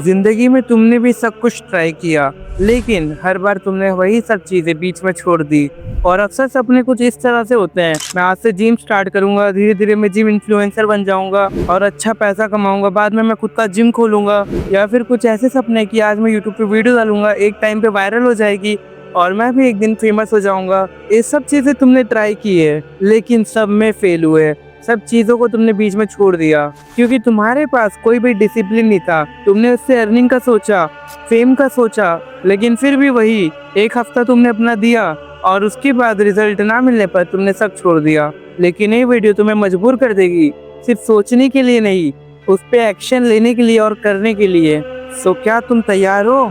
जिंदगी में तुमने भी सब कुछ ट्राई किया, लेकिन हर बार तुमने वही सब चीजें बीच में छोड़ दी। और अक्सर सपने कुछ इस तरह से होते हैं, मैं आज से जिम स्टार्ट करूंगा, धीरे धीरे मैं जिम इन्फ्लुएंसर बन जाऊंगा और अच्छा पैसा कमाऊंगा, बाद में मैं खुद का जिम खोलूंगा। या फिर कुछ ऐसे सपने कि आज मैं यूट्यूब पे वीडियो डालूंगा, एक टाइम पे वायरल हो जाएगी और मैं भी एक दिन फेमस हो जाऊंगा। ये सब चीजें तुमने ट्राई की है, लेकिन सब में फेल हुए। सब चीजों को तुमने बीच में छोड़ दिया क्योंकि तुम्हारे पास कोई भी डिसिप्लिन नहीं था। तुमने उससे अर्निंग का सोचा, फेम का सोचा, लेकिन फिर भी वही एक हफ्ता तुमने अपना दिया और उसके बाद रिजल्ट ना मिलने पर तुमने सब छोड़ दिया। लेकिन ये वीडियो तुम्हें मजबूर कर देगी, सिर्फ सोचने के लिए नहीं, उस पर एक्शन लेने के लिए और करने के लिए। सो क्या तुम तैयार हो?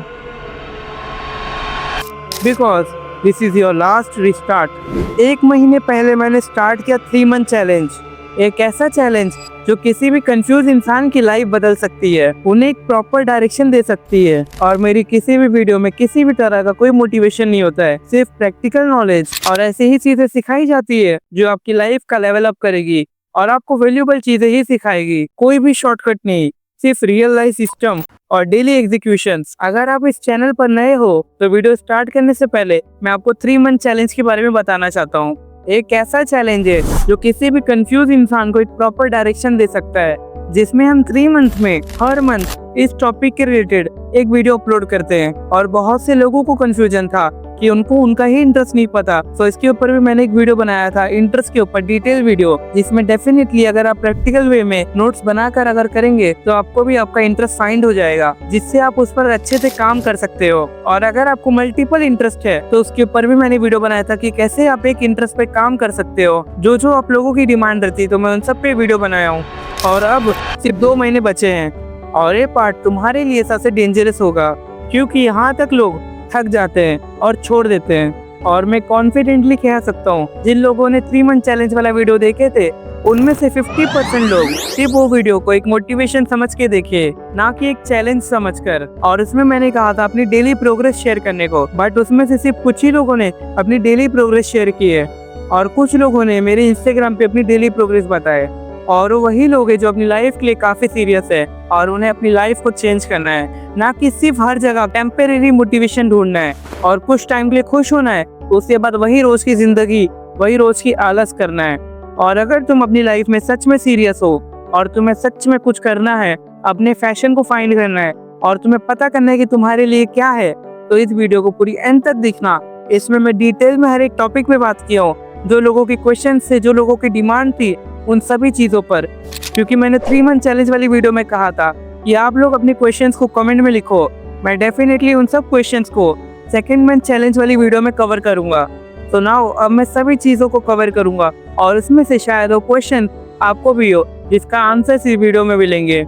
Because this is your last restart. 1 महीने पहले मैंने स्टार्ट किया 3 मंथ चैलेंज। एक ऐसा चैलेंज जो किसी भी कंफ्यूज इंसान की लाइफ बदल सकती है, उन्हें एक प्रॉपर डायरेक्शन दे सकती है। और मेरी किसी भी वीडियो में किसी भी तरह का कोई मोटिवेशन नहीं होता है, सिर्फ प्रैक्टिकल नॉलेज और ऐसे ही चीजें सिखाई जाती है जो आपकी लाइफ का लेवल अप करेगी और आपको वैल्यूएबल चीजें ही सिखाएगी। कोई भी शॉर्टकट नहीं, सिर्फ रियल लाइफ सिस्टम और डेली एग्जीक्यूशंस। अगर आप इस चैनल पर नए हो तो वीडियो स्टार्ट करने से पहले मैं आपको 3 मंथ चैलेंज के बारे में बताना चाहता हूँ। एक ऐसा चैलेंज है जो किसी भी कंफ्यूज इंसान को एक प्रॉपर डायरेक्शन दे सकता है, जिसमें हम 3 मंथ में हर मंथ इस टॉपिक के रिलेटेड एक वीडियो अपलोड करते हैं। और बहुत से लोगों को कंफ्यूजन था कि उनको उनका ही इंटरेस्ट नहीं पता, तो इसके ऊपर भी मैंने एक वीडियो बनाया था, इंटरेस्ट के ऊपर डिटेल वीडियो, जिसमें डेफिनेटली अगर आप प्रैक्टिकल वे में नोट्स बनाकर अगर करेंगे तो आपको भी आपका इंटरेस्ट फाइंड हो जाएगा, जिससे आप उस पर अच्छे से काम कर सकते हो। और अगर आपको मल्टीपल इंटरेस्ट है तो उसके ऊपर भी मैंने वीडियो बनाया था कि कैसे आप एक इंटरेस्ट पे काम कर सकते हो। जो आप लोगों की डिमांड रहती तो मैं उन सब पे वीडियो बनाया हूँ। और अब सिर्फ 2 महीने बचे हैं और ये पार्ट तुम्हारे लिए सबसे डेंजरस होगा, क्योंकि यहाँ तक लोग थक जाते हैं और छोड़ देते हैं। और मैं कॉन्फिडेंटली कह सकता हूँ, जिन लोगों ने 3 मंथ चैलेंज वाला वीडियो देखे थे उनमें से 50% लोग सिर्फ वो वीडियो को एक मोटिवेशन समझ के देखे, ना कि एक चैलेंज समझकर। और उसमें मैंने कहा था अपनी डेली प्रोग्रेस शेयर करने को, बट उसमें से सिर्फ कुछ ही लोगों ने अपनी डेली प्रोग्रेस शेयर की है और कुछ लोगों ने मेरे इंस्टाग्राम पे अपनी डेली प्रोग्रेस बताए। और वही लोग हैं जो अपनी लाइफ के लिए काफी सीरियस है और उन्हें अपनी लाइफ को चेंज करना है, ना कि सिर्फ हर जगह टेम्परेरी मोटिवेशन ढूंढना है और कुछ टाइम के लिए खुश होना है, उसके बाद वही रोज की जिंदगी, वही रोज की आलस करना है। और अगर तुम अपनी लाइफ में सच में सीरियस हो और तुम्हें सच में कुछ करना है, अपने फैशन को फाइंड करना है और तुम्हें पता करना है कि तुम्हारे लिए क्या है, तो इस वीडियो को पूरी एंड तक देखना। इसमें मैं डिटेल में हर एक टॉपिक पे बात किया हूँ, जो लोगों की क्वेश्चन थे, जो लोगों की डिमांड थी, उन सभी चीजों पर। क्योंकि मैंने 3 मंथ चैलेंज वाली वीडियो में कहा था कि आप लोग अपने क्वेश्चंस को कमेंट में लिखो, मैं डेफिनेटली उन सब क्वेश्चंस को 2nd मंथ चैलेंज वाली वीडियो में कवर करूंगा। तो नाउ अब मैं सभी चीजों को कवर करूंगा और उसमें से शायद वो क्वेश्चन आपको भी हो जिसका आंसर इस वीडियो में मिलेंगे।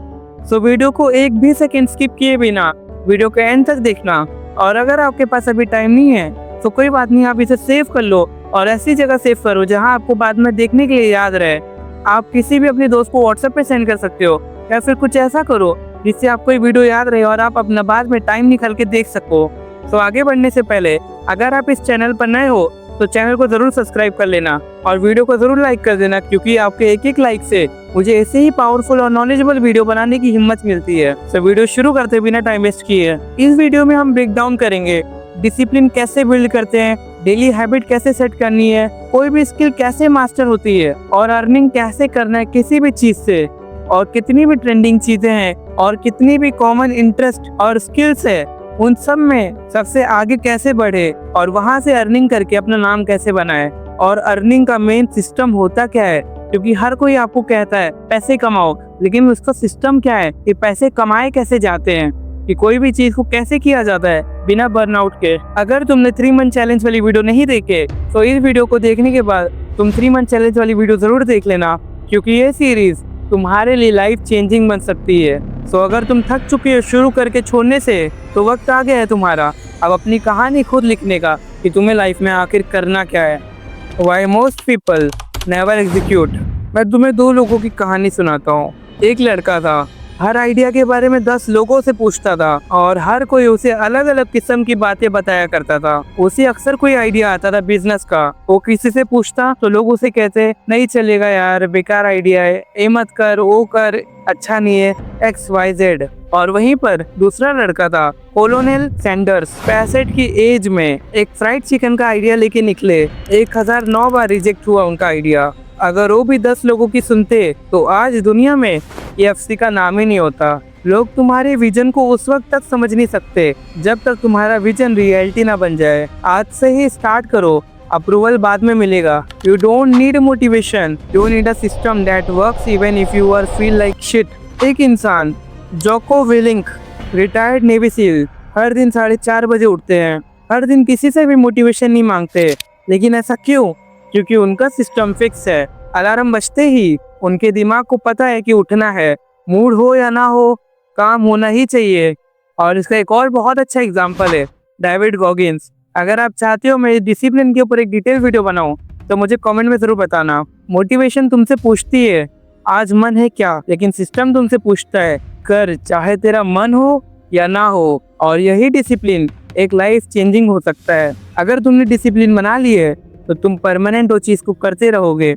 सो वीडियो को एक भी सेकेंड स्किप किए बिना वीडियो के एंड तक देखना। और अगर आपके पास अभी टाइम नहीं है तो कोई बात नहीं, आप इसे सेव कर लो और ऐसी जगह सेव करो जहाँ आपको बाद में देखने के लिए याद रहे। आप किसी भी अपने दोस्त को व्हाट्सएप पे सेंड कर सकते हो, या फिर कुछ ऐसा करो जिससे आपको ये वीडियो याद रहे और आप अपना बाद में टाइम निकाल के देख सको। तो आगे बढ़ने से पहले अगर आप इस चैनल पर नए हो तो चैनल को जरूर सब्सक्राइब कर लेना और वीडियो को जरूर लाइक कर देना, क्योंकि आपके एक लाइक से मुझे ऐसे ही पावरफुल और नॉलेजेबल वीडियो बनाने की हिम्मत मिलती है। तो वीडियो शुरू करते बिना टाइम वेस्ट किए, इस वीडियो में हम ब्रेक डाउन करेंगे डिसिप्लिन कैसे बिल्ड करते हैं, डेली हैबिट कैसे सेट करनी है, कोई भी स्किल कैसे मास्टर होती है, और अर्निंग कैसे करना है किसी भी चीज से, और कितनी भी ट्रेंडिंग चीजें हैं और कितनी भी कॉमन इंटरेस्ट और स्किल्स है, उन सब में सबसे आगे कैसे बढ़े और वहां से अर्निंग करके अपना नाम कैसे बनाए, और अर्निंग का मेन सिस्टम होता क्या है। क्योंकि हर कोई आपको कहता है पैसे कमाओ, लेकिन उसका सिस्टम क्या है कि पैसे कमाए कैसे जाते हैं, कि कोई भी चीज को कैसे किया जाता है बिना बर्नआउट के। अगर तुमने 3 मंथ चैलेंज वाली वीडियो नहीं देखे तो इस वीडियो को देखने के बाद तुम 3 मंथ चैलेंज वाली वीडियो जरूर देख लेना, क्योंकि ये सीरीज तुम्हारे लिए लाइफ चेंजिंग बन सकती है। सो अगर तुम थक चुके हो शुरू करके छोड़ने से, तो वक्त आ गया है तुम्हारा अब अपनी कहानी खुद लिखने का, कि तुम्हें लाइफ में आखिर करना क्या है। Why most people never execute। मैं तुम्हें 2 लोगों की कहानी सुनाता हूँ। एक लड़का था हर आइडिया के बारे में 10 लोगों से पूछता था और हर कोई उसे अलग अलग किस्म की बातें बताया करता था। उसे अक्सर कोई आइडिया आता था बिजनेस का, वो किसी से पूछता तो लोग उसे कहते नहीं चलेगा यार, बेकार आइडिया है, ये मत कर, वो कर, अच्छा नहीं है, XYZ। और वहीं पर दूसरा लड़का था कोलोनेल सैंडर्स। 65 की एज में एक फ्राइड चिकन का आइडिया लेके निकले। 1009 बार रिजेक्ट हुआ उनका आइडिया। अगर वो भी 10 लोगों की सुनते तो आज दुनिया में KFC का नाम ही नहीं होता। लोग तुम्हारे विजन को उस वक्त तक समझ नहीं सकते जब तक तुम्हारा विजन रियलिटी ना बन जाए। आज से ही स्टार्ट करो, अप्रूवल बाद में मिलेगा। You don't need motivation, you need a system that works even if you are feel like shit. एक इंसान Jocko Willink, retired navy SEAL, हर दिन 4:30 बजे उठते हैं। हर दिन किसी से भी मोटिवेशन नहीं मांगते। लेकिन ऐसा क्यों? क्योंकि उनका सिस्टम फिक्स है। अलार्म बजते ही उनके दिमाग को पता है कि उठना है, मूड हो या ना हो, काम होना ही चाहिए। और इसका एक और बहुत अच्छा एग्जाम्पल है डेविड गॉगिंस। अगर आप चाहते हो मैं डिसिप्लिन के ऊपर एक डिटेल वीडियो बनाऊं तो मुझे कमेंट में जरूर बताना। मोटिवेशन तुमसे पूछती है आज मन है क्या, लेकिन सिस्टम तुमसे पूछता है कर, चाहे तेरा मन हो या ना हो। और यही डिसिप्लिन एक लाइफ चेंजिंग हो सकता है। अगर तुमने डिसिप्लिन बना ली है तो तुम परमानेंट वो चीज़ को करते रहोगे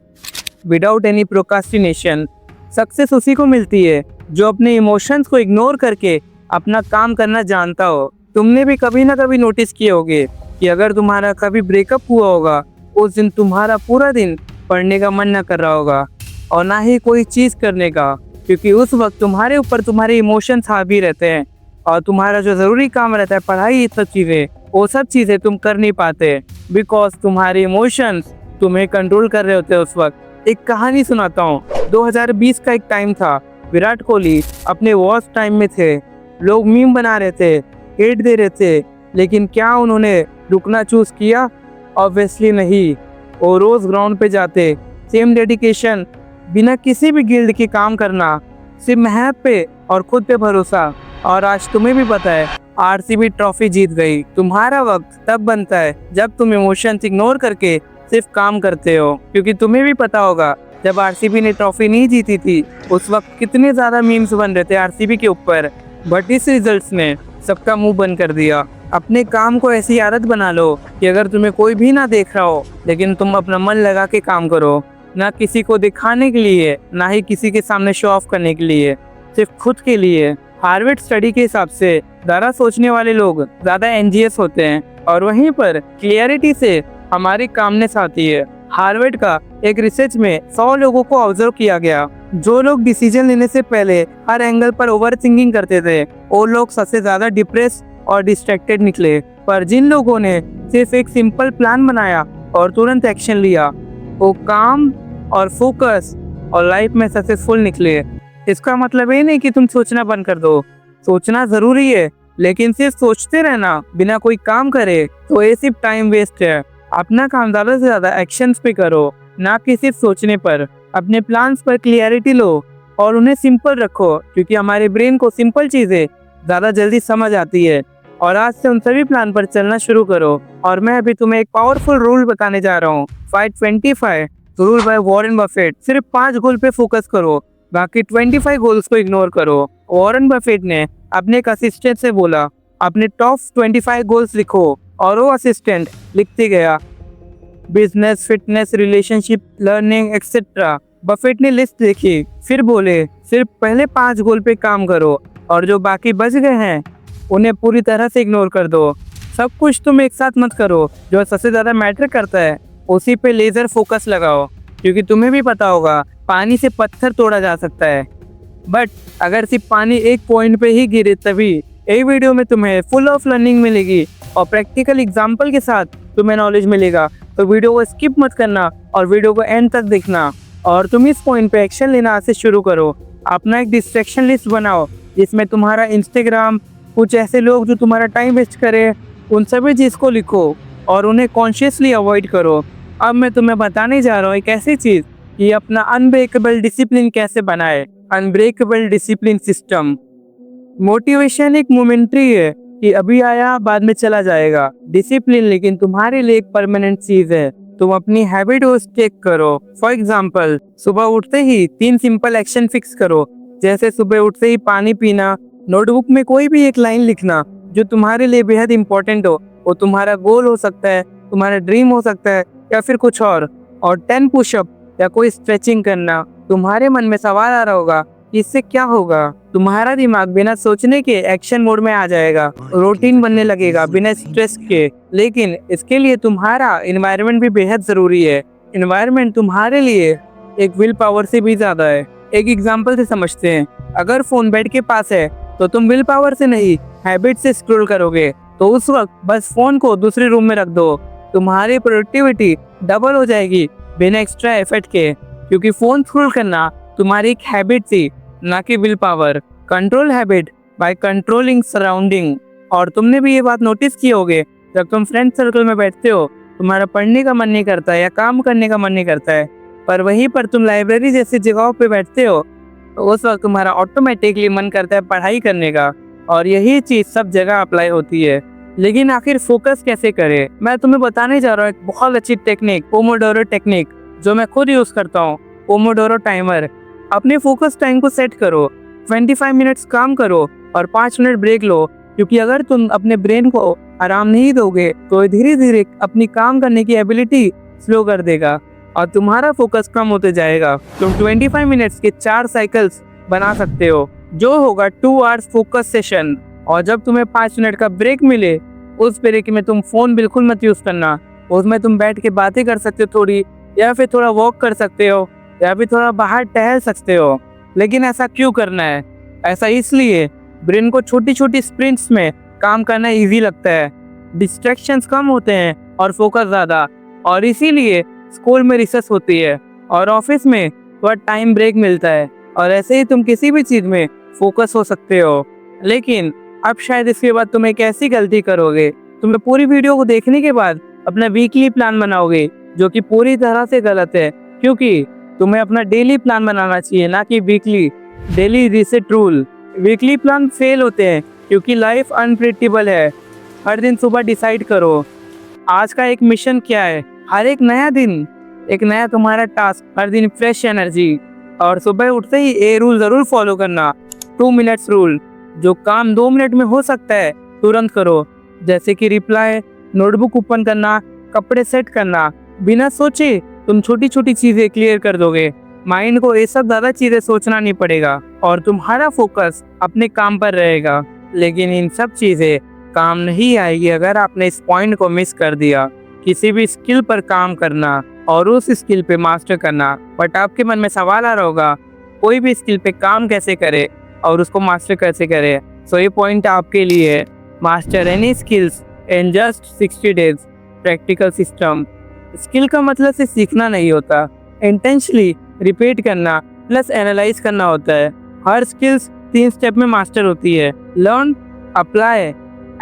विदाउट एनी प्रोकास्टिनेशन। सक्सेस उसी को मिलती है जो अपने इमोशंस को इग्नोर करके अपना काम करना जानता हो। तुमने भी कभी ना कभी नोटिस किए होगे कि अगर तुम्हारा कभी ब्रेकअप हुआ होगा उस दिन तुम्हारा पूरा दिन पढ़ने का मन ना कर रहा होगा और ना ही कोई चीज़ करने का, क्योंकि उस वक्त तुम्हारे ऊपर तुम्हारे इमोशंस हावी रहते हैं और तुम्हारा जो ज़रूरी काम रहता है पढ़ाई, ये सब चीज़ें, वो सब चीज़ें तुम कर नहीं पाते बिकॉज तुम्हारे इमोशंस तुम्हें कंट्रोल कर रहे होते हैं उस वक्त। एक कहानी सुनाता हूँ। 2020 का एक टाइम था, विराट कोहली अपने वर्स्ट टाइम में थे। लोग मीम बना रहे थे, हेट दे रहे थे, लेकिन क्या उन्होंने रुकना चूज किया? ऑब्वियसली नहीं। वो रोज ग्राउंड पे जाते, सेम डेडिकेशन, बिना किसी भी गिल्ड के काम करना, सिर्फ मेहनत पे और खुद पे भरोसा। और आज तुम्हें भी पता है RCB ट्रॉफी जीत गई। तुम्हारा वक्त तब बनता है जब तुम इमोशंस इग्नोर करके सिर्फ काम करते हो, क्योंकि तुम्हें भी पता होगा जब RCB ने ट्रॉफी नहीं जीती थी उस वक्त कितने ज़्यादा मीम्स बन रहे थे RCB के ऊपर, बट इस रिजल्ट्स ने सबका मुंह बंद कर दिया। अपने काम को ऐसी आदत बना लो कि अगर तुम्हें कोई भी ना देख रहा हो लेकिन तुम अपना मन लगा के काम करो, ना किसी को दिखाने के लिए, ना ही किसी के सामने शो ऑफ करने के लिए, सिर्फ खुद के लिए। हार्वर्ड स्टडी के हिसाब से ज़्यादा सोचने वाले लोग ज़्यादा NGS होते हैं और वहीं पर क्लियरिटी से हमारी कामनेस आती है। हार्वर्ड का एक रिसर्च में 100 लोगों को ऑब्जर्व किया गया। जो लोग डिसीजन लेने से पहले हर एंगल पर ओवर थिंकिंग करते थे वो लोग सबसे ज़्यादा डिप्रेस और डिस्ट्रैक्टेड निकले। पर जिन लोगों ने सिर्फ एक सिंपल प्लान बनाया और तुरंत एक्शन लिया वो काम और फोकस और लाइफ में सक्सेसफुल निकले। इसका मतलब ये नहीं कि तुम सोचना बंद कर दो, सोचना जरूरी है, लेकिन सिर्फ सोचते रहना बिना कोई काम करे तो ये सिर्फ टाइम वेस्ट है। अपना काम ज़्यादा से ज़्यादा एक्शंस पे करो, ना कि सिर्फ सोचने पर। अपने प्लान्स पर क्लियरिटी लो और उन्हें सिंपल रखो, क्योंकि हमारे ब्रेन को सिंपल चीज़ें ज़्यादा जल्दी समझ आती है। और आज से उन सभी प्लान पर चलना शुरू करो। और मैं अभी तुम्हें एक पावरफुल रूल बताने जा रहा हूँ, 5-25 रूल बाय वॉरेन बफेट। सिर्फ 5 गोल पे फोकस करो, बाकी 25 गोल्स को इग्नोर करो। वॉरेन बफेट ने अपने एक असिस्टेंट से बोला अपने टॉप 25 गोल्स लिखो और वो असिस्टेंट लिखते गया, business, fitness, relationship, learning etcetera. Buffett ने लिस्ट लिखी, फिर बोले सिर्फ पहले 5 गोल पे काम करो और जो बाकी बच गए हैं उन्हें पूरी तरह से इग्नोर कर दो। सब कुछ तुम एक साथ मत करो, जो सबसे ज़्यादा मैटर करता है उसी पे लेज़र फोकस लगाओ, क्योंकि तुम्हें भी पता होगा पानी से पत्थर तोड़ा जा सकता है, बट अगर सिर्फ पानी एक पॉइंट पे ही गिरे तभी। यही वीडियो में तुम्हें फुल ऑफ लर्निंग मिलेगी और प्रैक्टिकल एग्जाम्पल के साथ तुम्हें नॉलेज मिलेगा। तो वीडियो को स्किप मत करना और वीडियो को एंड तक देखना। और तुम इस पॉइंट पे एक्शन लेना आज से शुरू करो। अपना एक डिस्ट्रैक्शन लिस्ट बनाओ जिसमें तुम्हारा इंस्टाग्राम, कुछ ऐसे लोग जो तुम्हारा टाइम वेस्ट करे, उन सभी चीज़ को लिखो और उन्हें कॉन्शियसली अवॉइड करो। अब मैं तुम्हें बताने जा रहा हूँ एक ऐसी चीज़ कि अपना अनब्रेकेबल डिसिप्लिन कैसे बनाए। Unbreakable discipline system. मोटिवेशन एक मोमेंट्री है कि अभी आया बाद में चला जाएगा। डिसिप्लिन लेकिन तुम्हारे लिए एक परमानेंट चीज है। तुम अपनी हैबिट को स्टेक करो। फॉर एग्जाम्पल, सुबह उठते ही 3 सिंपल एक्शन फिक्स करो। जैसे सुबह उठते ही पानी पीना, नोटबुक में कोई भी एक लाइन लिखना जो तुम्हारे लिए बेहद इंपॉर्टेंट हो। वो तुम्हारा गोल हो सकता है, तुम्हारा ड्रीम हो सकता है, या फिर कुछ और 10 पुशअप या कोई स्ट्रेचिंग करना। तुम्हारे मन में सवाल आ रहा होगा कि इससे क्या होगा। तुम्हारा दिमाग बिना सोचने के एक्शन मोड में आ जाएगा, रूटीन बनने लगेगा बिना स्ट्रेस के। लेकिन इसके लिए तुम्हारा एनवायरनमेंट भी बेहद जरूरी है। एनवायरनमेंट तुम्हारे लिए एक विल पावर से भी ज्यादा है। एक एग्जांपल से समझते हैं, अगर फोन बेड के पास है तो तुम विल पावर से नहीं, हैबिट से स्क्रॉल करोगे। तो उस वक्त बस फोन को दूसरे रूम में रख दो, तुम्हारी प्रोडक्टिविटी डबल हो जाएगी बिना एक्स्ट्रा एफर्ट के, क्योंकि फोन स्क्रॉल करना तुम्हारी एक हैबिट थी, ना कि will power. Control habit by controlling surrounding. और तुमने भी ये बात नोटिस की होगी, जब तुम फ्रेंड सर्कल में बैठते हो तुम्हारा पढ़ने का मन नहीं करता है या काम करने का मन नहीं करता है, पर वहीं पर तुम लाइब्रेरी जैसी जगहों पे बैठते हो तो उस वक्त तुम्हारा ऑटोमेटिकली मन करता है पढ़ाई करने का। और यही चीज़ सब जगह अप्लाई होती है। लेकिन आखिर फोकस कैसे करें, मैं तुम्हें बताने जा रहा हूँ एक बहुत अच्छी टेक्निक, पोमोडोरो टेक्निक, जो मैं खुद यूज़ करता हूँ। Pomodoro timer. अपने फोकस टाइम को सेट करो, 25 मिनट्स काम करो और 5 मिनट ब्रेक लो, क्योंकि अगर तुम अपने ब्रेन को आराम नहीं दोगे तो धीरे धीरे अपनी काम करने की एबिलिटी स्लो कर देगा और तुम्हारा फोकस कम होते जाएगा। तुम 25 मिनट्स के 4 साइकिल्स बना सकते हो, जो होगा 2 आवर्स फोकस सेशन। और जब तुम्हें 5 मिनट का ब्रेक मिले, उस ब्रेक में तुम फोन बिल्कुल मत यूज करना। उसमें तुम बैठ के बातें कर सकते हो थोड़ी, या फिर थोड़ा वॉक कर सकते हो, या फिर थोड़ा बाहर टहल सकते हो। लेकिन ऐसा क्यों करना है? ऐसा इसलिए ब्रेन को छोटी छोटी स्प्रिंट्स में काम करना इजी लगता है, डिस्ट्रैक्शंस कम होते हैं और फोकस ज़्यादा। और इसीलिए स्कूल में रिसर्च होती है और ऑफिस में थोड़ा टाइम ब्रेक मिलता है, और ऐसे ही तुम किसी भी चीज़ में फोकस हो सकते हो। लेकिन अब शायद इसके बाद तुम एक ऐसी गलती करोगे, तुम पूरी वीडियो को देखने के बाद अपना वीकली प्लान बनाओगे, जो कि पूरी तरह से गलत है, क्योंकि तुम्हें अपना डेली प्लान बनाना चाहिए, ना कि weekly. Daily reset rule. Weekly plan fail होते हैं क्योंकि लाइफ अनप्रेडिक्टेबल है। हर दिन सुबह डिसाइड करो आज का एक मिशन क्या है, हर एक नया दिन एक नया तुम्हारा टास्क, हर दिन फ्रेश एनर्जी। और सुबह उठते ही ए रूल जरूर फॉलो करना, 2 मिनट्स रूल। जो काम 2 मिनट में हो सकता है तुरंत करो, जैसे कि रिप्लाई, नोटबुक ओपन करना, कपड़े सेट करना। बिना सोचे तुम छोटी छोटी चीजें क्लियर कर दोगे, माइंड को ये सब ज्यादा चीजें सोचना नहीं पड़ेगा और तुम्हारा फोकस अपने काम पर रहेगा। लेकिन इन सब चीजें काम नहीं आएगी अगर आपने इस पॉइंट को मिस कर दिया, किसी भी स्किल पर काम करना और उस स्किल पे मास्टर करना। बट आपके मन में सवाल आ रहा होगा, कोई भी स्किल पे काम कैसे करे और उसको मास्टर कैसे करे? सो ये पॉइंट आपके लिए है। Master any skills in just 60 days practical system. Skill का मतलब सिर्फ सीखना नहीं होता, इंटेंशनली रिपीट करना प्लस एनालाइज करना होता है। हर स्किल्स 3 स्टेप में मास्टर होती है, learn, apply,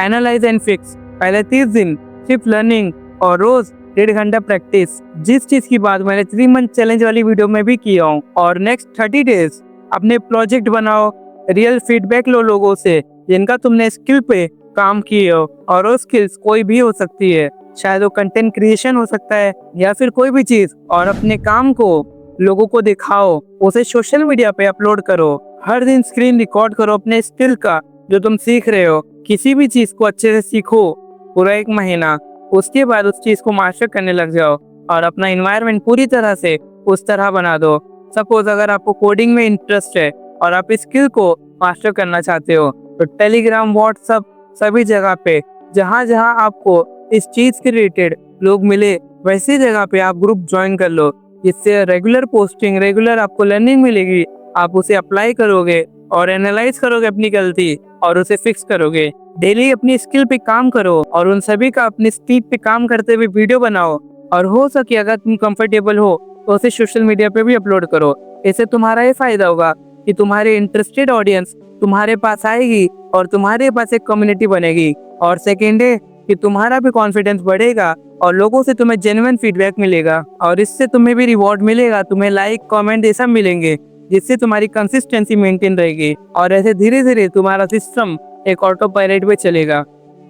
analyse and fix. पहले 30 दिन सिर्फ लर्निंग और रोज 1.5 घंटा प्रैक्टिस, जिस चीज की बात मैंने 3 मंथ चैलेंज वाली वीडियो में भी किया हूँ। और नेक्स्ट 30 डेज अपने प्रोजेक्ट बनाओ, रियल फीडबैक लो लोगों से जिनका तुमने स्किल पे काम किए हो, और वो स्किल्स कोई भी हो सकती है, शायद वो कंटेंट क्रिएशन हो सकता है या फिर कोई भी चीज। और अपने काम को लोगों को दिखाओ, उसे सोशल मीडिया पे अपलोड करो। हर दिन स्क्रीन रिकॉर्ड करो अपने स्किल का जो तुम सीख रहे हो। किसी भी चीज को अच्छे से सीखो पूरा 1 महीना, उसके बाद उस चीज को मास्टर करने लग जाओ और अपना एनवायरनमेंट पूरी तरह से उस तरह बना दो। सपोज अगर आपको कोडिंग में इंटरेस्ट है और आप इस स्किल को मास्टर करना चाहते हो, तो टेलीग्राम, व्हाट्सएप, सभी जगह पे जहाँ जहाँ आपको इस चीज के रिलेटेड लोग मिले, वैसी जगह पे आप ग्रुप ज्वाइन कर लो, जिससे रेगुलर पोस्टिंग, रेगुलर आपको लर्निंग मिलेगी। आप उसे अप्लाई करोगे और एनालाइज करोगे अपनी गलती और उसे फिक्स करोगे। डेली अपनी स्किल पे काम करो और उन सभी का अपनी स्किल पे काम करते हुए वीडियो बनाओ, और हो सके अगर तुम कंफर्टेबल हो तो उसे सोशल मीडिया पे भी अपलोड करो। इससे तुम्हारा ये फायदा होगा कि तुम्हारे इंटरेस्टेड ऑडियंस तुम्हारे पास आएगी और तुम्हारे पास एक कम्युनिटी बनेगी। और सेकेंड है कि तुम्हारा भी कॉन्फिडेंस बढ़ेगा और लोगों से तुम्हें जेन्युइन फीडबैक मिलेगा, और इससे तुम्हें भी रिवॉर्ड मिलेगा, तुम्हें लाइक, कमेंट ये सब मिलेंगे, जिससे तुम्हारी कंसिस्टेंसी मेंटेन रहेगी। और ऐसे धीरे धीरे तुम्हारा सिस्टम एक ऑटो पायलट पे चलेगा।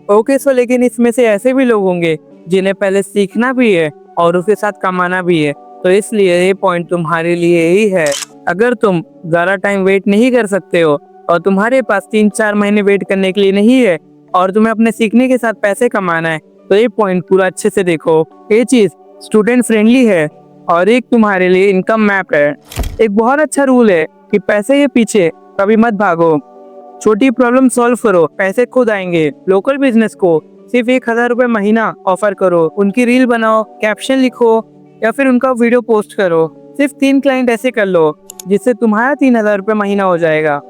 ओके सो लेकिन इसमें से ऐसे भी लोग होंगे जिन्हें पहले सीखना भी है और उसके साथ कमाना भी है, तो इसलिए ये पॉइंट तुम्हारे लिए ही है। अगर तुम ज़्यादा टाइम वेट नहीं कर सकते हो और तुम्हारे पास 3-4 महीने वेट करने के लिए नहीं है और तुम्हें अपने सीखने के साथ पैसे कमाना है, तो ये पॉइंट पूरा अच्छे से देखो। ये चीज़ स्टूडेंट फ्रेंडली है और एक तुम्हारे लिए इनकम मैप है। एक बहुत अच्छा रूल है कि पैसे के पीछे कभी मत भागो, छोटी प्रॉब्लम सॉल्व करो, पैसे खुद आएंगे। लोकल बिजनेस को सिर्फ 1,000 रुपए महीना ऑफर करो, उनकी रील बनाओ, कैप्शन लिखो या फिर उनका वीडियो पोस्ट करो। सिर्फ 3 क्लाइंट ऐसे कर लो जिससे तुम्हारा 3,000 रुपए महीना हो जाएगा।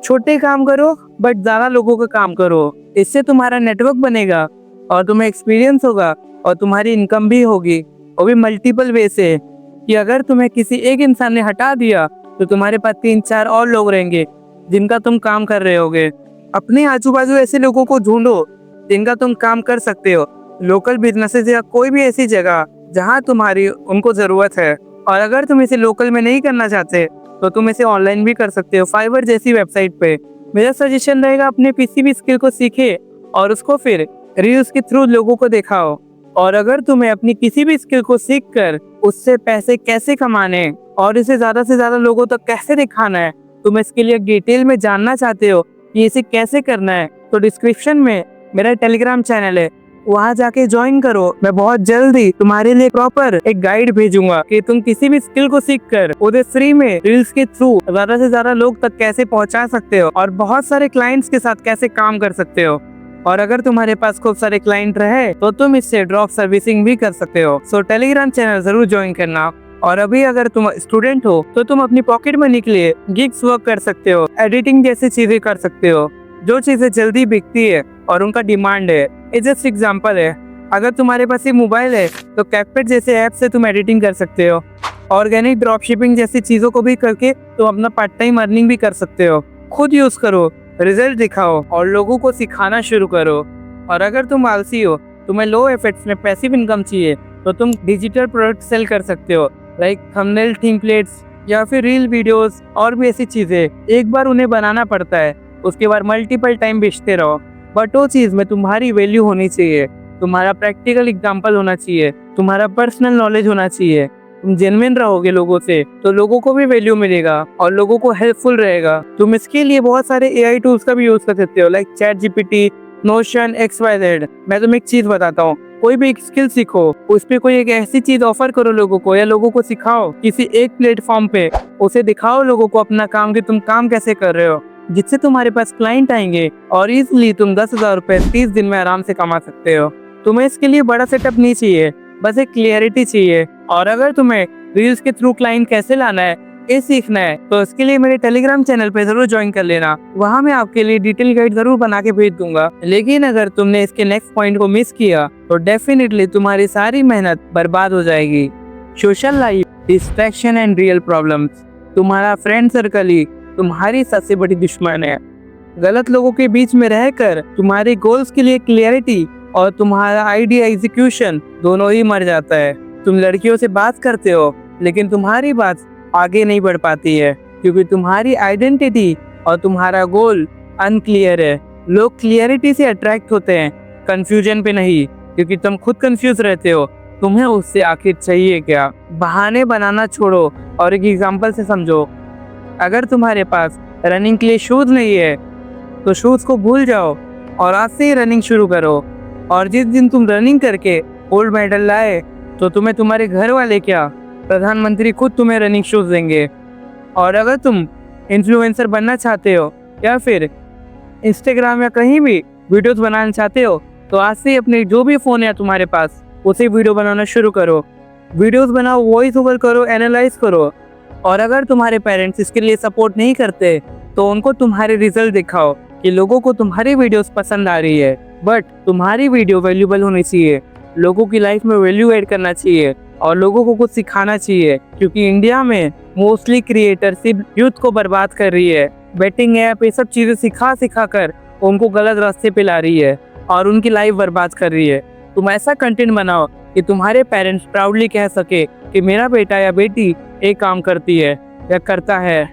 छोटे काम करो बट ज्यादा लोगों का काम करो, इससे तुम्हारा नेटवर्क बनेगा और तुम्हें एक्सपीरियंस होगा और तुम्हारी इनकम भी होगी, वो भी मल्टीपल वे से। कि अगर तुम्हें किसी एक इंसान ने हटा दिया तो तुम्हारे पास 3-4 और लोग रहेंगे जिनका तुम काम कर रहे होगे। अपने आजू बाजू ऐसे लोगों को ढूंढो जिनका तुम काम कर सकते हो, लोकल बिजनेसेस या कोई भी ऐसी जगह जहां तुम्हारी उनको जरूरत है। और अगर तुम इसे लोकल में नहीं करना चाहते तो तुम इसे ऑनलाइन भी कर सकते हो, फाइवर जैसी वेबसाइट पे। मेरा सजेशन रहेगा अपने पीसीबी स्किल को सीखे और उसको फिर रील्स के थ्रू लोगों को दिखाओ। और अगर तुम्हें अपनी किसी भी स्किल को सीख कर उससे पैसे कैसे कमाने और इसे ज्यादा से ज्यादा लोगों तक कैसे दिखाना है, तुम इसके लिए डिटेल में जानना चाहते हो कि इसे कैसे करना है, तो डिस्क्रिप्शन में मेरा टेलीग्राम चैनल है, वहाँ जाके ज्वाइन करो। मैं बहुत जल्दी तुम्हारे लिए प्रॉपर एक गाइड भेजूंगा कि तुम किसी भी स्किल को सीख कर उसे फ्री में रील्स के थ्रू ज्यादा से ज्यादा लोग तक कैसे पहुंचा सकते हो और बहुत सारे क्लाइंट्स के साथ कैसे काम कर सकते हो। और अगर तुम्हारे पास खूब सारे क्लाइंट रहे तो तुम इससे ड्रॉप सर्विसिंग भी कर सकते हो। सो टेलीग्राम चैनल जरूर ज्वाइन करना। और अभी अगर तुम स्टूडेंट हो तो तुम अपनी पॉकेट मनी के लिए गिग्स वर्क कर सकते हो, एडिटिंग जैसी चीजें कर सकते हो, जो चीजें जल्दी बिकती है और उनका डिमांड है। ये जस्ट एग्जांपल है। अगर तुम्हारे पास ये मोबाइल है तो कैपकट जैसे ऐप से तुम एडिटिंग कर सकते हो। ऑर्गेनिक ड्रॉप शिपिंग जैसी चीजों को भी करके तुम अपना पार्ट टाइम अर्निंग भी कर सकते हो। खुद यूज करो, रिजल्ट दिखाओ और लोगों को सिखाना शुरू करो। और अगर तुम आलसी हो, तुम्हें लो एफर्ट्स में पैसिव इनकम चाहिए, तो तुम डिजिटल प्रोडक्ट सेल कर सकते हो, लाइक थंबनेल, टेम्पलेट्स या फिर रील वीडियोस और भी ऐसी चीजें। एक बार उन्हें बनाना पड़ता है, उसके बाद मल्टीपल टाइम बेचते रहो, बट वो चीज में तुम्हारी वैल्यू होनी चाहिए, तुम्हारा प्रैक्टिकल एग्जाम्पल होना चाहिए, तुम्हारा पर्सनल नॉलेज होना चाहिए। तुम जेन्युइन रहोगे लोगों से तो लोगों को भी वैल्यू मिलेगा और लोगों को हेल्पफुल रहेगा। तुम इसके लिए बहुत सारे एआई टूल्स का भी यूज कर सकते हो, लाइक ChatGPT, Notion, XYZ। मैं तुम्हें एक चीज बताता हूँ, कोई भी एक स्किल सीखो, उस पे कोई एक ऐसी चीज ऑफर करो लोगों को, या लोगों को सिखाओ किसी एक प्लेटफॉर्म पे, उसे दिखाओ लोगों को अपना काम कि तुम काम कैसे कर रहे हो, जिससे तुम्हारे पास क्लाइंट आएंगे और इजिली तुम 10,000 रुपए 30 दिन में आराम से कमा सकते हो। तुम्हें इसके लिए बड़ा सेटअप नहीं चाहिए, बस एक क्लियरिटी चाहिए। और अगर तुम्हें रील्स के थ्रू क्लाइंट कैसे लाना है, ये सीखना है, तो इसके लिए मेरे टेलीग्राम चैनल पे जरूर ज्वाइन कर लेना। वहाँ मैं आपके लिए डिटेल गाइड जरूर बना के भेज दूंगा। लेकिन अगर तुमने इसके नेक्स्ट पॉइंट को मिस किया तो डेफिनेटली तुम्हारी सारी मेहनत बर्बाद हो जाएगी। Social life, distraction and real problems. तुम्हारा फ्रेंड सर्कल ही तुम्हारी सबसे बड़ी दुश्मन है। गलत लोगों के बीच में रहकर तुम्हारे गोल्स के लिए क्लियरिटी और तुम्हारा आइडिया एग्जीक्यूशन दोनों ही मर जाता है। तुम लड़कियों से बात करते हो लेकिन तुम्हारी बात आगे नहीं बढ़ पाती है क्योंकि तुम्हारी आइडेंटिटी और तुम्हारा गोल अनक्लियर है। लोग क्लियरिटी से अट्रैक्ट होते हैं, कंफ्यूजन पे नहीं, क्योंकि तुम खुद कंफ्यूज रहते हो तुम्हें उससे आखिर चाहिए क्या। बहाने बनाना छोड़ो और एक एग्जांपल से समझो। अगर तुम्हारे पास रनिंग के लिए शूज नहीं है तो शूज को भूल जाओ और आज से ही रनिंग शुरू करो। और जिस दिन तुम रनिंग करके गोल्ड मेडल लाए तो तुम्हें तुम्हारे घर वाले क्या, प्रधानमंत्री खुद तुम्हें रनिंग शूज देंगे। और अगर तुम इन्फ्लुएंसर बनना चाहते हो या फिर इंस्टाग्राम या कहीं भी वीडियोस बनाना चाहते हो तो आज से अपने जो भी फ़ोन है तुम्हारे पास उसे वीडियो बनाना शुरू करो। वीडियोस बनाओ, वॉइस ओवर करो, एनालाइज करो। और अगर तुम्हारे पेरेंट्स इसके लिए सपोर्ट नहीं करते तो उनको तुम्हारे रिजल्ट दिखाओ कि लोगों को तुम्हारी वीडियोस पसंद आ रही है, बट तुम्हारी वीडियो वैल्यूबल होनी चाहिए, लोगों की लाइफ में वैल्यू ऐड करना चाहिए और लोगों को कुछ सिखाना चाहिए। क्योंकि इंडिया में मोस्टली क्रिएटर सिर्फ यूथ को बर्बाद कर रही है। बेटिंग ऐप, ये सब चीज़ें सिखा कर उनको गलत रास्ते पे ला रही है और उनकी लाइफ बर्बाद कर रही है। तुम ऐसा कंटेंट बनाओ कि तुम्हारे पेरेंट्स प्राउडली कह सके कि मेरा बेटा या बेटी एक काम करती है या करता है।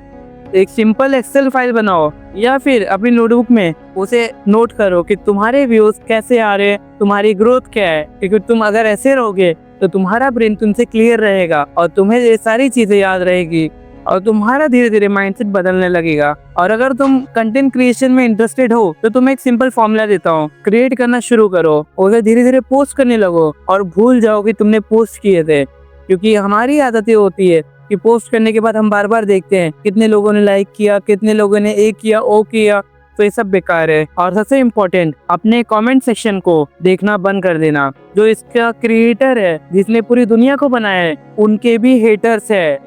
एक सिंपल एक्सेल फाइल बनाओ या फिर अपनी नोटबुक में उसे नोट करो कि तुम्हारे व्यूज कैसे आ रहे हैं, तुम्हारी ग्रोथ क्या है। क्योंकि तुम अगर ऐसे रहोगे तो तुम्हारा ब्रेन तुमसे क्लियर रहेगा और तुम्हें ये सारी चीजें याद रहेगी और तुम्हारा धीरे धीरे माइंडसेट बदलने लगेगा। और अगर तुम कंटेंट क्रिएशन में इंटरेस्टेड हो तो तुम्हें एक सिंपल फॉर्मूला देता हूँ, क्रिएट करना शुरू करो और धीरे धीरे पोस्ट करने लगो और भूल जाओ कि तुमने पोस्ट किए थे। क्योंकि हमारी आदत ये होती है कि पोस्ट करने के बाद हम बार बार देखते हैं कितने लोगों ने लाइक किया, कितने लोगों ने ए किया, ओ किया, तो ये सब बेकार है। और सबसे इम्पोर्टेंट, अपने कमेंट सेक्शन को देखना बंद कर देना। जो इसका क्रिएटर है, जिसने पूरी दुनिया को बनाया है, उनके भी हेटर्स है।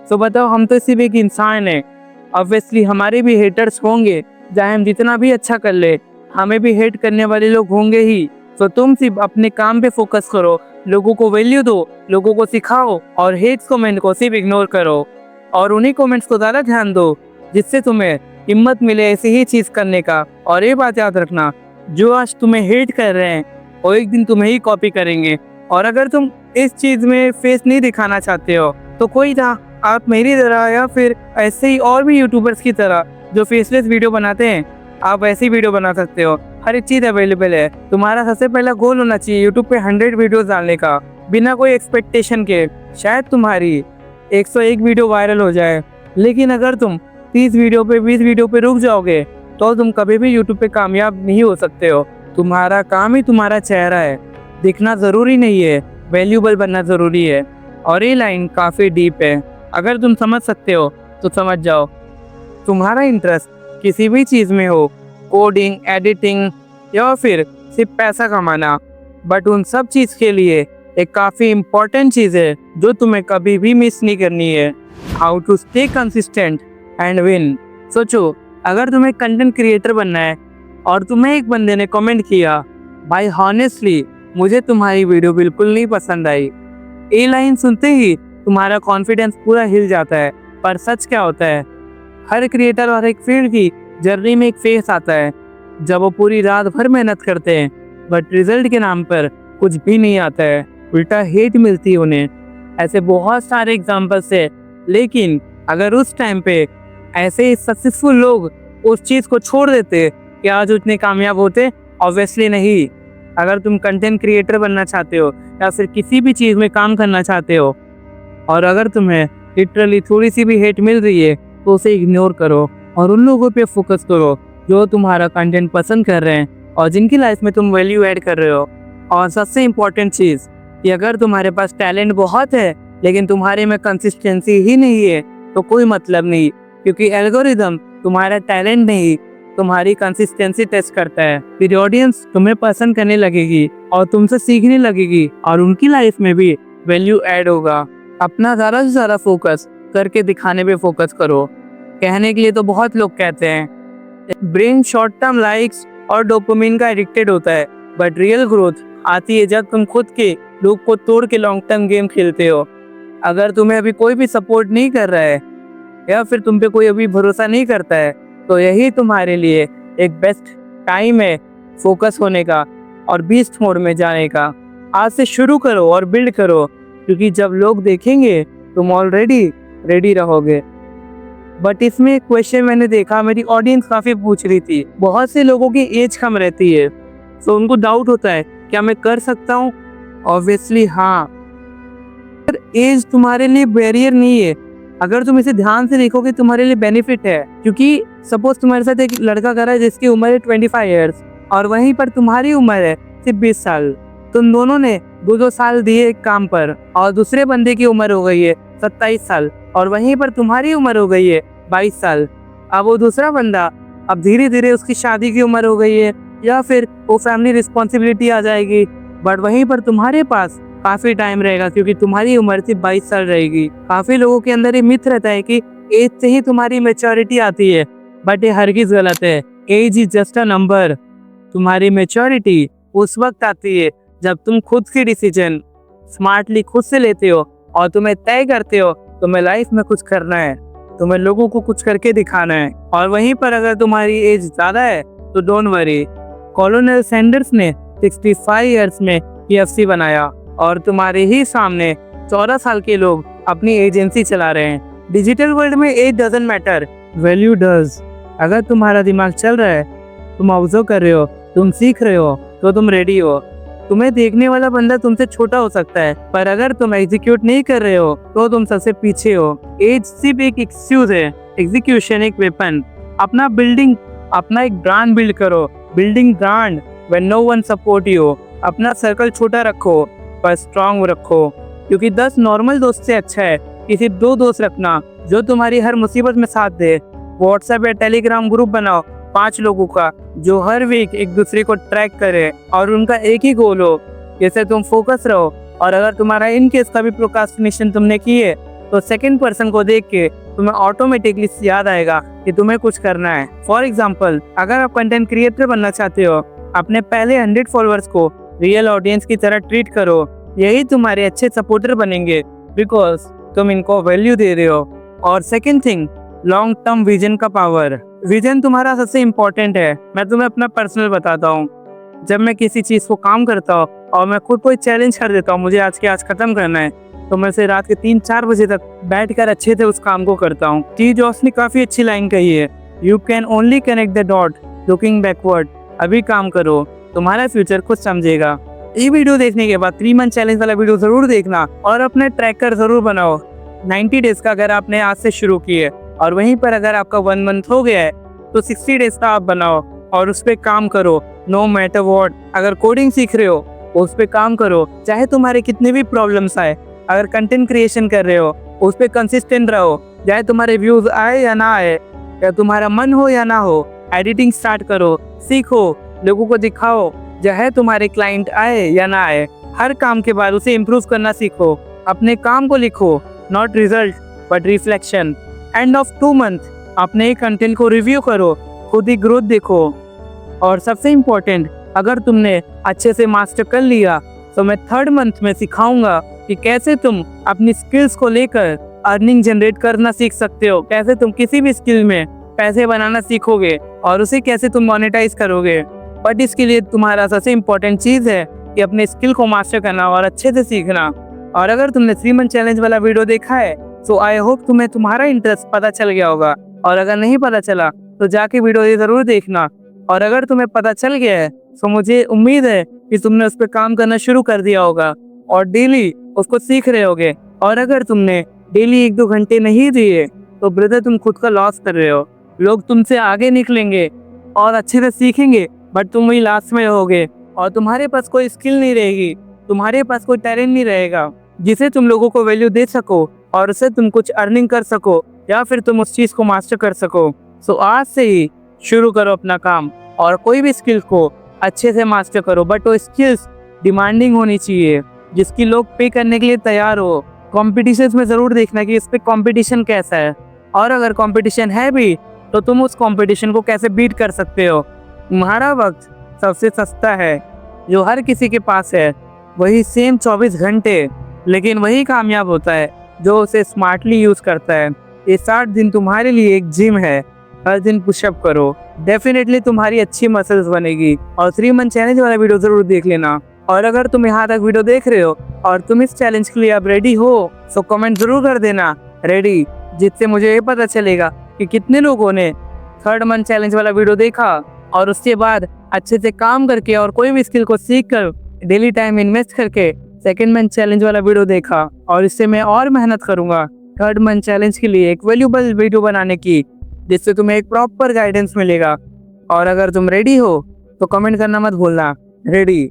तो बताओ, हम तो सिर्फ एक इंसान है, ऑब्वियसली हमारे भी हेटर्स होंगे। चाहे हम जितना भी अच्छा कर ले, हमें भी हेट करने वाले लोग होंगे ही। तो तुम सिर्फ अपने काम पे फोकस करो, लोगों को वैल्यू दो, लोगों को सिखाओ और हेट कमेंट को सिर्फ इग्नोर करो। और उन्हीं कमेंट्स को ज़्यादा ध्यान दो जिससे तुम्हें हिम्मत मिले ऐसी ही चीज़ करने का। और ये बात याद रखना, जो आज तुम्हें हेट कर रहे हैं वो एक दिन तुम्हें ही कॉपी करेंगे। और अगर तुम इस चीज़ में फेस नहीं दिखाना चाहते हो तो कोई ना, आप मेरी तरह या फिर ऐसे ही और भी यूट्यूबर्स की तरह जो फेसलेस वीडियो बनाते हैं, आप ऐसी वीडियो बना सकते हो। हर एक चीज़ अवेलेबल है। तुम्हारा सबसे पहला गोल होना चाहिए यूट्यूब पे 100 वीडियोस डालने का, बिना कोई एक्सपेक्टेशन के। शायद तुम्हारी 101 वीडियो वायरल हो जाए, लेकिन अगर तुम 30 वीडियो पे, 20 वीडियो पे रुक जाओगे तो तुम कभी भी यूट्यूब पे कामयाब नहीं हो सकते हो। तुम्हारा काम ही तुम्हारा चेहरा है। दिखना ज़रूरी नहीं है, वैल्यूबल बनना ज़रूरी है। और ये लाइन काफ़ी डीप है, अगर तुम समझ सकते हो तो समझ जाओ। तुम्हारा इंटरेस्ट किसी भी चीज़ में हो, कोडिंग, एडिटिंग या फिर सिर्फ पैसा कमाना, बट उन सब चीज़ के लिए एक काफ़ी इम्पोर्टेंट चीज़ है जो तुम्हें कभी भी मिस नहीं करनी है, how to stay consistent and win. सोचो, अगर तुम्हें कंटेंट क्रिएटर बनना है और तुम्हें एक बंदे ने कमेंट किया, भाई हॉनेस्टली मुझे तुम्हारी वीडियो बिल्कुल नहीं पसंद आई, ये लाइन सुनते ही तुम्हारा कॉन्फिडेंस पूरा हिल जाता है। पर सच क्या होता है, हर क्रिएटर और एक फील्ड की जर्नी में एक फेस आता है जब वो पूरी रात भर मेहनत करते हैं बट रिजल्ट के नाम पर कुछ भी नहीं आता है, उल्टा हेट मिलती है उन्हें। ऐसे बहुत सारे एग्जाम्पल्स है। लेकिन अगर उस टाइम पे ऐसे सक्सेसफुल लोग उस चीज़ को छोड़ देते, क्या आज उतने कामयाब होते? ऑब्वियसली नहीं। अगर तुम कंटेंट क्रिएटर बनना चाहते हो या फिर किसी भी चीज़ में काम करना चाहते हो और अगर तुम्हें लिटरली थोड़ी सी भी हेट मिल रही है तो उसे इग्नोर करो और उन लोगों पे फोकस करो जो तुम्हारा कंटेंट पसंद कर रहे हैं और जिनकी लाइफ में तुम वैल्यू ऐड कर रहे हो। और सबसे इम्पोर्टेंट चीज़ कि अगर तुम्हारे पास टैलेंट बहुत है लेकिन तुम्हारे में कंसिस्टेंसी ही नहीं है तो कोई मतलब नहीं, क्योंकि एल्गोरिदम तुम्हारा टैलेंट नहीं, तुम्हारी कंसिस्टेंसी टेस्ट करता है। फिर ऑडियंस तुम्हें पसंद करने लगेगी और तुमसे सीखने लगेगी और उनकी लाइफ में भी वैल्यू ऐड होगा। अपना ज़्यादा से ज़्यादा फोकस करके दिखाने पे फोकस करो। कहने के लिए तो बहुत लोग कहते हैं, ब्रेन शॉर्ट टर्म लाइक्स और डोपामिन का एडिक्टेड होता है, बट रियल ग्रोथ आती है जब तुम खुद के लूप को तोड़ के लॉन्ग टर्म गेम खेलते हो। अगर तुम्हें अभी कोई भी सपोर्ट नहीं कर रहा है या फिर तुम पे कोई अभी भरोसा नहीं करता है तो यही तुम्हारे लिए एक बेस्ट टाइम है फोकस होने का और बीस्ट मोड में जाने का। आज से शुरू करो और बिल्ड करो, क्योंकि जब लोग देखेंगे तुम ऑलरेडी रेडी रहोगे। बट इसमें एक क्वेश्चन मैंने देखा, मेरी ऑडियंस काफ़ी पूछ रही थी, बहुत से लोगों की एज कम रहती है तो उनको डाउट होता है क्या मैं कर सकता हूँ? ऑब्वियसली हाँ, एज तुम्हारे लिए बैरियर नहीं है। अगर तुम इसे ध्यान से देखोगे तुम्हारे लिए बेनिफिट है, क्योंकि सपोज तुम्हारे साथ एक लड़का कर रहा है जिसकी उम्र है 25 ईयर्स और वहीं पर तुम्हारी उम्र है सिर्फ 20 साल। तुम दोनों ने 2-2 साल दिए एक काम पर और दूसरे बंदे की उम्र हो गई है 27 साल और वहीं पर तुम्हारी उम्र हो गई है 22 साल। अब वो दूसरा बंदा, अब धीरे धीरे उसकी शादी की उम्र हो गई है या फिर वो फैमिली रिस्पॉन्सिबिलिटी आ जाएगी, बट वहीं पर तुम्हारे पास काफ़ी टाइम रहेगा क्योंकि तुम्हारी उम्र सिर्फ 22 साल रहेगी। काफ़ी लोगों के अंदर ये मिथ रहता है कि एज से ही तुम्हारी मैच्योरिटी आती है, बट ये हरगिज़ गलत है। Age is just a number. तुम्हारी मैच्योरिटी उस वक्त आती है जब तुम खुद की डिसीजन स्मार्टली खुद से लेते हो और तुम्हें तय करते हो तुम्हें लाइफ में कुछ करना है, तुम्हें लोगों को कुछ करके दिखाना है। और वहीं पर अगर तुम्हारी एज ज़्यादा है तो डोंट वरी, कॉलोनल सैंडर्स ने 65 ईयर्स में KFC बनाया और तुम्हारे ही सामने 14 साल के लोग अपनी एजेंसी चला रहे हैं। डिजिटल वर्ल्ड में age doesn't matter, value does. अगर तुम्हारा दिमाग चल रहा है, तुम ऑब्जर्व कर रहे हो, तुम सीख रहे हो तो तुम रेडी हो। तुम्हें देखने वाला बंदा तुमसे छोटा हो सकता है, पर अगर तुम एग्जीक्यूट नहीं कर रहे हो तो तुम सबसे पीछे हो। एज सिर्फ एक एक्सक्यूज है, एग्जीक्यूशन एक वेपन। अपना एक ब्रांड बिल्ड करो, building brand when no one support you. अपना सर्कल छोटा रखो पर स्ट्रांग रखो, क्योंकि 10 नॉर्मल दोस्त से अच्छा है कि सिर्फ 2 दोस्त रखना जो तुम्हारी हर मुसीबत में साथ दे। व्हाट्सएप या टेलीग्राम ग्रुप बनाओ 5 लोगों का, जो हर वीक एक दूसरे को ट्रैक करे और उनका एक ही गोल हो, जैसे तुम फोकस रहो। और अगर तुम्हारा इन केस का भी प्रोक्रास्टिनेशन तुमने की है तो सेकंड पर्सन को देख के तुम्हें ऑटोमेटिकली याद आएगा कि तुम्हें कुछ करना है। फॉर एग्जाम्पल, अगर आप कंटेंट क्रिएटर बनना चाहते हो, अपने पहले 100 फॉलोअर्स को रियल ऑडियंस की तरह ट्रीट करो। यही तुम्हारे अच्छे सपोर्टर बनेंगे, बिकॉज तुम इनको वैल्यू दे रहे हो। और second thing, long term vision का पावर। विजन तुम्हारा सबसे इम्पोर्टेंट है। मैं तुम्हें अपना पर्सनल बताता हूँ। जब मैं किसी चीज़ को काम करता हूँ और मैं खुद को चैलेंज कर देता हूँ, मुझे आज के आज खत्म करना है, तो मैं से रात के 3-4 बजे तक बैठकर अच्छे से उस काम को करता हूँ। स्टीव जॉब्स ने काफ़ी अच्छी लाइन कही है, you can only connect the dot looking backward. अभी काम करो, तुम्हारा फ्यूचर खुद समझेगा। ये वीडियो देखने के बाद 3 मंथ चैलेंज वाला वीडियो जरूर देखना और अपने ट्रैकर जरूर बनाओ। 90 डेज का अगर आपने आज से शुरू किए और वहीं पर अगर आपका 1 मंथ हो गया है तो 60 डेज का आप बनाओ और उस पर काम करो। नो मैटर व्हाट, अगर कोडिंग सीख रहे हो उस पर काम करो, चाहे तुम्हारे कितने भी प्रॉब्लम्स आए। अगर कंटेंट क्रिएशन कर रहे हो उस पर कंसिस्टेंट रहो, चाहे तुम्हारे व्यूज आए या ना आए, या तुम्हारा मन हो या ना हो। एडिटिंग स्टार्ट करो, सीखो, लोगों को दिखाओ, चाहे तुम्हारे क्लाइंट आए या ना आए। हर काम के बाद उसे इम्प्रूव करना सीखो। अपने काम को लिखो, not result but reflection. End of 2 month अपने कंटेंट को रिव्यू करो, खुद ही ग्रोथ देखो। और सबसे इम्पोर्टेंट, अगर तुमने अच्छे से मास्टर कर लिया तो मैं 3rd मंथ में सिखाऊंगा कि कैसे तुम अपनी स्किल्स को लेकर अर्निंग जनरेट करना सीख सकते हो, कैसे तुम किसी भी स्किल में पैसे बनाना सीखोगे और उसे कैसे तुम मोनेटाइज करोगे। बट इसके लिए तुम्हारा सबसे इम्पोर्टेंट चीज़ है कि अपने स्किल को मास्टर करना और अच्छे से सीखना। और अगर तुमने 3 मंथ चैलेंज वाला वीडियो देखा है तो आई होप तुम्हें तुम्हारा इंटरेस्ट पता चल गया होगा, और अगर नहीं पता चला तो जाके वीडियो ये ज़रूर देखना। और अगर तुम्हें पता चल गया है तो मुझे उम्मीद है कि तुमने उस पर काम करना शुरू कर दिया होगा और डेली उसको सीख रहे होगे। और अगर तुमने डेली 1-2 घंटे नहीं दिए तो ब्रदर तुम खुद का लॉस कर रहे हो। लोग तुमसे आगे निकलेंगे और अच्छे से सीखेंगे, बट तुम वही लास्ट में रहोगे और तुम्हारे पास कोई स्किल नहीं रहेगी, तुम्हारे पास कोई टैलेंट नहीं रहेगा जिसे तुम लोगों को वैल्यू दे सको और उससे तुम कुछ अर्निंग कर सको या फिर तुम उस चीज़ को मास्टर कर सको। सो आज से ही शुरू करो अपना काम और कोई भी स्किल को अच्छे से मास्टर करो, बट वो स्किल्स डिमांडिंग होनी चाहिए जिसकी लोग पे करने के लिए तैयार हो। कॉम्पिटिशन में ज़रूर देखना कि इस पर कॉम्पिटिशन कैसा है, और अगर कॉम्पिटिशन है भी तो तुम उस कॉम्पिटिशन को कैसे बीट कर सकते हो। तुम्हारा वक्त सबसे सस्ता है जो हर किसी के पास है, वही सेम 24 घंटे, लेकिन वही कामयाब होता है जो उसे स्मार्टली यूज़ करता है। ये 60 दिन तुम्हारे लिए एक जिम है, हर दिन पुशअप करो, डेफिनेटली तुम्हारी अच्छी मसल्स बनेगी। और 3 मंथ चैलेंज वाला वीडियो ज़रूर देख लेना। और अगर तुम यहाँ तक वीडियो देख रहे हो और तुम इस चैलेंज के लिए अब रेडी हो तो कमेंट ज़रूर कर देना रेडी, जिससे मुझे ये पता चलेगा कि कितने लोगों ने 3rd मंथ चैलेंज वाला वीडियो देखा और उसके बाद अच्छे से काम करके और कोई भी स्किल को सीख कर डेली टाइम इन्वेस्ट करके 2nd मंथ चैलेंज वाला वीडियो देखा। और इससे मैं और मेहनत करूँगा 3rd मंथ चैलेंज के लिए एक वैल्यूबल वीडियो बनाने की, जिससे तुम्हें एक प्रॉपर गाइडेंस मिलेगा। और अगर तुम रेडी हो तो कमेंट करना मत भूलना रेडी।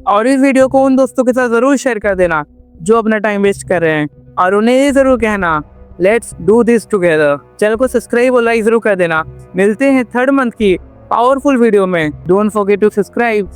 और इस वीडियो को उन दोस्तों के साथ ज़रूर शेयर कर देना जो अपना टाइम वेस्ट कर रहे हैं, और उन्हें ये ज़रूर कहना let's do this together. Channel को सब्सक्राइब और लाइक ज़रूर कर देना। मिलते हैं 3rd मंथ की पावरफुल वीडियो में। Don't forget to subscribe.